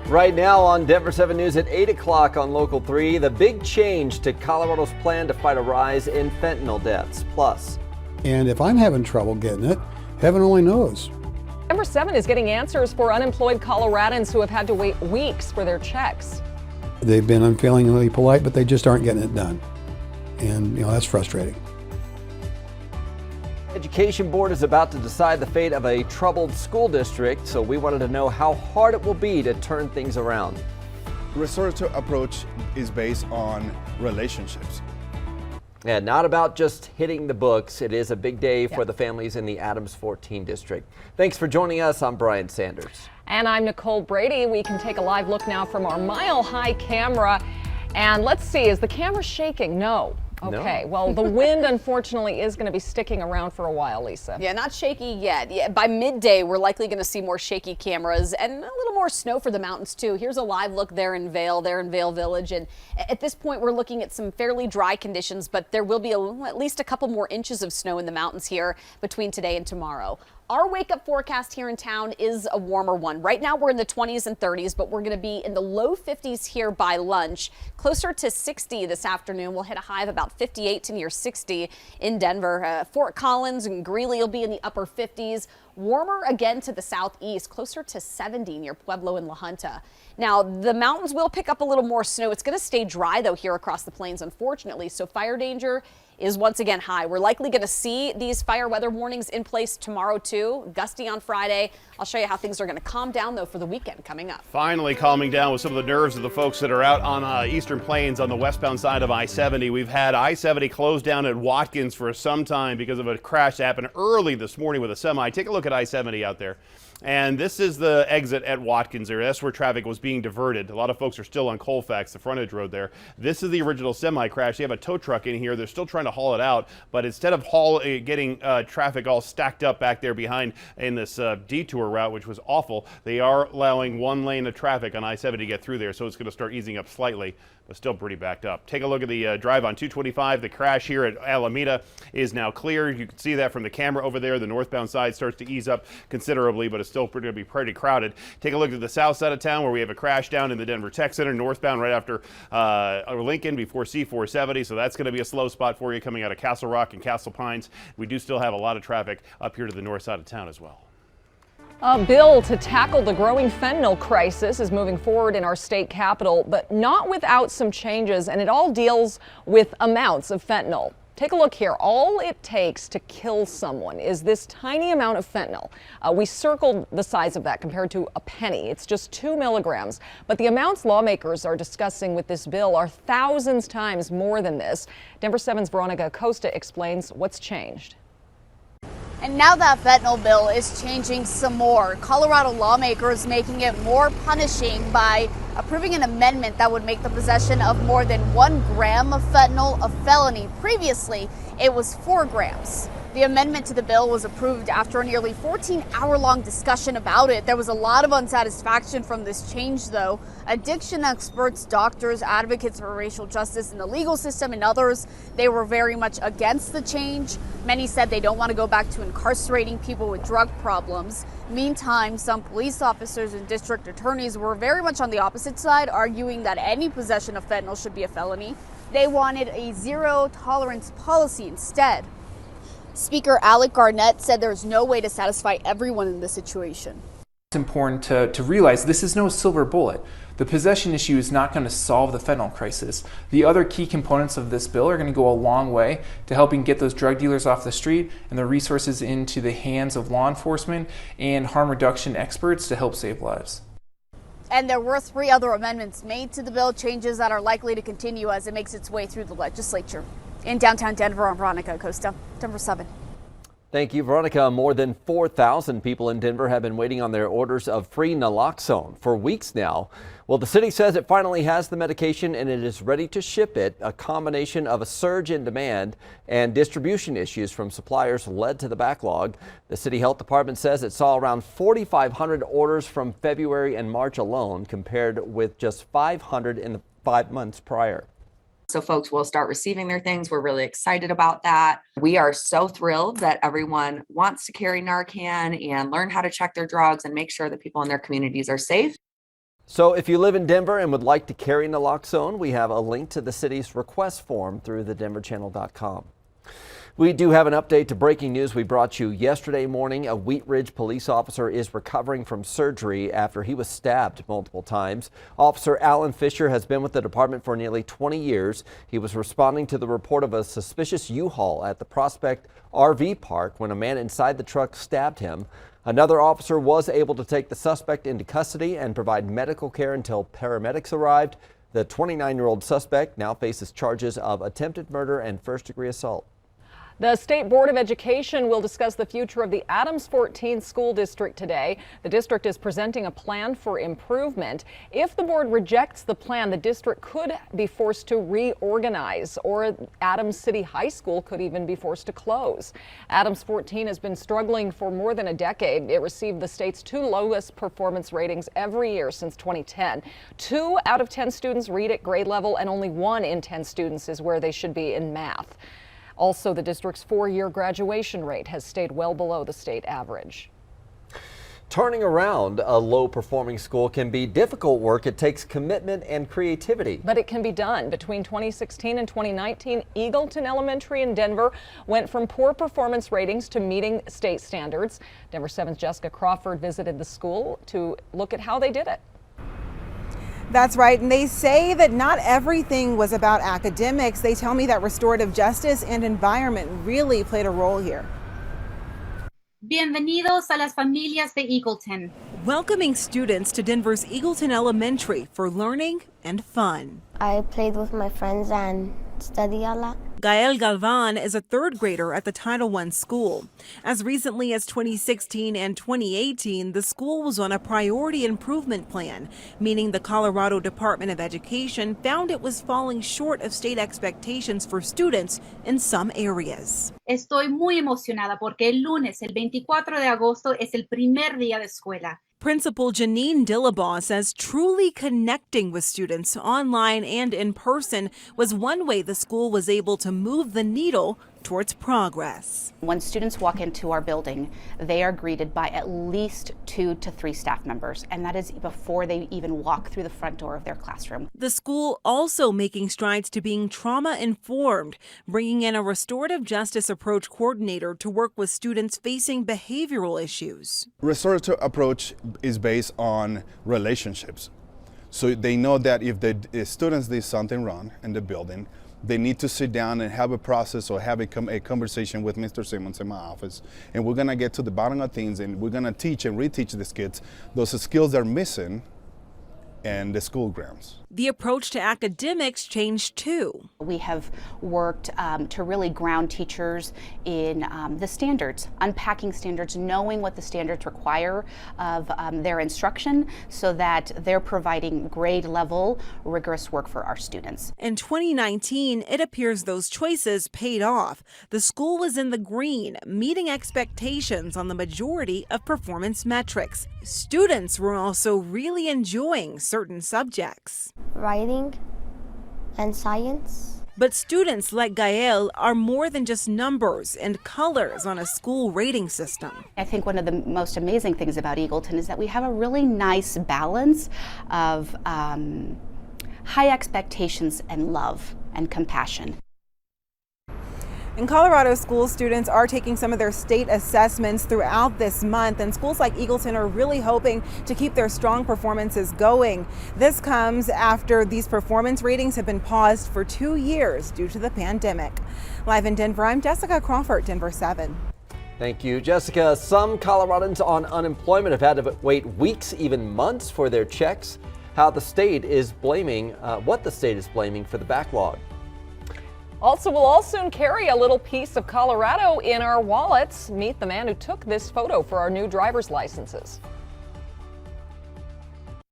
Right now on Denver 7 News at 8 o'clock on Local 3, the big change to Colorado's plan to fight a rise in fentanyl deaths. Plus, and if I'm having trouble getting it, heaven only knows. Denver 7 is getting answers for unemployed Coloradans who have had to wait weeks for their checks. They've been unfailingly polite, but they just aren't getting it done. And, that's frustrating. Education Board is about to decide the fate of a troubled school district, so we wanted to know how hard it will be to turn things around. The restorative approach is based on relationships. And not about just hitting the books. It is a big day for the families in the Adams 14 district. Thanks for joining us. I'm Brian Sanders. And I'm Nicole Brady. We can take a live look now from our mile-high camera. And let's see, is the camera shaking? No. Okay, well, the wind, unfortunately, is going to be sticking around for a while, Lisa. Yeah, not shaky yet. Yeah, by midday, we're likely going to see more shaky cameras and a little more snow for the mountains, too. Here's a live look there in Vail Village. And at this point, we're looking at some fairly dry conditions, but there will be at least a couple more inches of snow in the mountains here between today and tomorrow. Our wake-up forecast here in town is a warmer one. Right now we're in the 20s and 30s, but we're going to be in the low 50s here by lunch. Closer to 60 this afternoon. We'll hit a high of about 58 to near 60 in Denver. Fort Collins and Greeley will be in the upper 50s. Warmer again to the southeast, closer to 70 near Pueblo and La Junta. Now, the mountains will pick up a little more snow. It's going to stay dry, though, here across the plains, unfortunately, so fire danger is once again high. We're likely going to see these fire weather warnings in place tomorrow, too. Gusty on Friday. I'll show you how things are going to calm down, though, for the weekend coming up. Finally calming down with some of the nerves of the folks that are out on Eastern Plains on the westbound side of I-70. We've had I-70 closed down at Watkins for some time because of a crash that happened early this morning with a semi. Take a look at I-70 out there. And this is the exit at Watkins there. That's where traffic was being diverted. A lot of folks are still on Colfax, the frontage road there. This is the original semi crash. They have a tow truck in here. They're still trying to haul it out, but instead of getting traffic all stacked up back there behind in this detour route, which was awful, they are allowing one lane of traffic on I-70 to get through there, so it's going to start easing up slightly, but still pretty backed up. Take a look at the drive on 225. The crash here at Alameda is now clear. You can see that from the camera over there. The northbound side starts to ease up considerably, but it's still going to be pretty crowded. Take a look at the south side of town where we have a crash down in the Denver Tech Center, northbound right after Lincoln before C470. So that's going to be a slow spot for you coming out of Castle Rock and Castle Pines. We do still have a lot of traffic up here to the north side of town as well. A bill to tackle the growing fentanyl crisis is moving forward in our state capital, but not without some changes, and it all deals with amounts of fentanyl. Take a look here. All it takes to kill someone is this tiny amount of fentanyl. We circled the size of that compared to a penny. It's just 2 milligrams. But the amounts lawmakers are discussing with this bill are thousands times more than this. Denver 7's Veronica Acosta explains what's changed. And now that fentanyl bill is changing some more. Colorado lawmakers making it more punishing by approving an amendment that would make the possession of more than 1 gram of fentanyl a felony. Previously, it was 4 grams. The amendment to the bill was approved after a nearly 14-hour-long discussion about it. There was a lot of unsatisfaction from this change, though. Addiction experts, doctors, advocates for racial justice in the legal system, and others, they were very much against the change. Many said they don't want to go back to incarcerating people with drug problems. Meantime, some police officers and district attorneys were very much on the opposite side, arguing that any possession of fentanyl should be a felony. They wanted a zero-tolerance policy instead. Speaker Alec Garnett said there's no way to satisfy everyone in this situation. It's important to realize this is no silver bullet. The possession issue is not going to solve the fentanyl crisis. The other key components of this bill are going to go a long way to helping get those drug dealers off the street and the resources into the hands of law enforcement and harm reduction experts to help save lives. And there were 3 other amendments made to the bill, changes that are likely to continue as it makes its way through the legislature. In downtown Denver, I'm Veronica Acosta, Denver 7. Thank you, Veronica. More than 4,000 people in Denver have been waiting on their orders of free Naloxone for weeks now. Well, the city says it finally has the medication and it is ready to ship it. A combination of a surge in demand and distribution issues from suppliers led to the backlog. The city health department says it saw around 4,500 orders from February and March alone, compared with just 500 in the 5 months prior. So folks will start receiving their things. We're really excited about that. We are so thrilled that everyone wants to carry Narcan and learn how to check their drugs and make sure that people in their communities are safe. So if you live in Denver and would like to carry naloxone, we have a link to the city's request form through thedenverchannel.com. We do have an update to breaking news we brought you yesterday morning. A Wheat Ridge police officer is recovering from surgery after he was stabbed multiple times. Officer Alan Fisher has been with the department for nearly 20 years. He was responding to the report of a suspicious U-Haul at the Prospect RV park when a man inside the truck stabbed him. Another officer was able to take the suspect into custody and provide medical care until paramedics arrived. The 29-year-old suspect now faces charges of attempted murder and first-degree assault. The State Board of Education will discuss the future of the Adams 14 school district today. The district is presenting a plan for improvement. If the board rejects the plan, the district could be forced to reorganize, or Adams City High School could even be forced to close. Adams 14 has been struggling for more than a decade. It received the state's 2 lowest performance ratings every year since 2010. 2 out of 10 students read at grade level, and only 1 in 10 students is where they should be in math. Also, the district's 4-year graduation rate has stayed well below the state average. Turning around a low-performing school can be difficult work. It takes commitment and creativity. But it can be done. Between 2016 and 2019, Eagleton Elementary in Denver went from poor performance ratings to meeting state standards. Denver 7's Jessica Crawford visited the school to look at how they did it. That's right, and they say that not everything was about academics. They tell me that restorative justice and environment really played a role here. Bienvenidos a las familias de Eagleton. Welcoming students to Denver's Eagleton Elementary for learning and fun. I played with my friends and studied a lot. Gael Galvan is a 3rd grader at the Title I school. As recently as 2016 and 2018, the school was on a priority improvement plan, meaning the Colorado Department of Education found it was falling short of state expectations for students in some areas. Estoy muy emocionada porque el lunes, el 24 de agosto, es el primer día de escuela. Principal Janine Dillabaugh says truly connecting with students online and in person was one way the school was able to move the needle towards progress. When students walk into our building, they are greeted by at least 2 to 3 staff members, and that is before they even walk through the front door of their classroom. The school also making strides to being trauma-informed, bringing in a restorative justice approach coordinator to work with students facing behavioral issues. Restorative approach is based on relationships. So they know that if the students did something wrong in the building, they need to sit down and have a process or have a conversation with Mr. Simmons in my office. And we're gonna get to the bottom of things, and we're gonna teach and reteach these kids those skills they're missing in the school grounds. The approach to academics changed too. We have worked to really ground teachers in the standards, unpacking standards, knowing what the standards require of their instruction so that they're providing grade level, rigorous work for our students. In 2019, it appears those choices paid off. The school was in the green, meeting expectations on the majority of performance metrics. Students were also really enjoying certain subjects. Writing and science. But students like Gael are more than just numbers and colors on a school rating system. I think one of the most amazing things about Eagleton is that we have a really nice balance of high expectations and love and compassion. In Colorado, school students are taking some of their state assessments throughout this month, and schools like Eagleton are really hoping to keep their strong performances going. This comes after these performance ratings have been paused for 2 years due to the pandemic. Live in Denver, I'm Jessica Crawford, Denver 7. Thank you, Jessica. Some Coloradans on unemployment have had to wait weeks, even months for their checks. What the state is blaming for the backlog. Also, we'll all soon carry a little piece of Colorado in our wallets. Meet the man who took this photo for our new driver's licenses.